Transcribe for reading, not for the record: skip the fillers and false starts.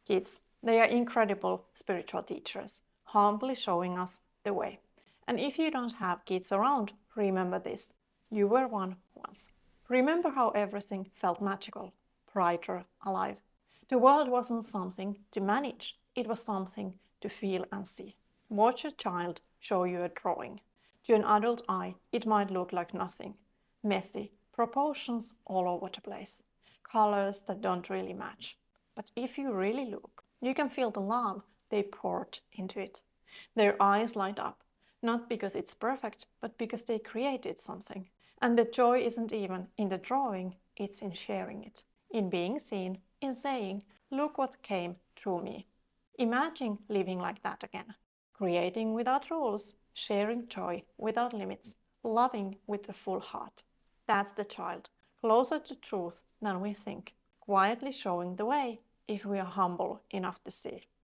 Kids, they are incredible spiritual teachers, humbly showing us the way. And if you don't have kids around, remember this. You were one once. Remember how everything felt magical, brighter, alive. The world wasn't something to manage, it was something to feel and see. Watch a child show you a drawing. To an adult eye, it might look like nothing. Messy, proportions all over the place, colors that don't really match. But if you really look, you can feel the love they poured into it. Their eyes light up, not because it's perfect, but because they created something. And the joy isn't even in the drawing, it's in sharing it, in being seen, in saying, look what came through me. Imagine living like that again, creating without rules, sharing joy without limits, loving with the full heart. That's the child, closer to truth than we think, quietly showing the way if we are humble enough to see.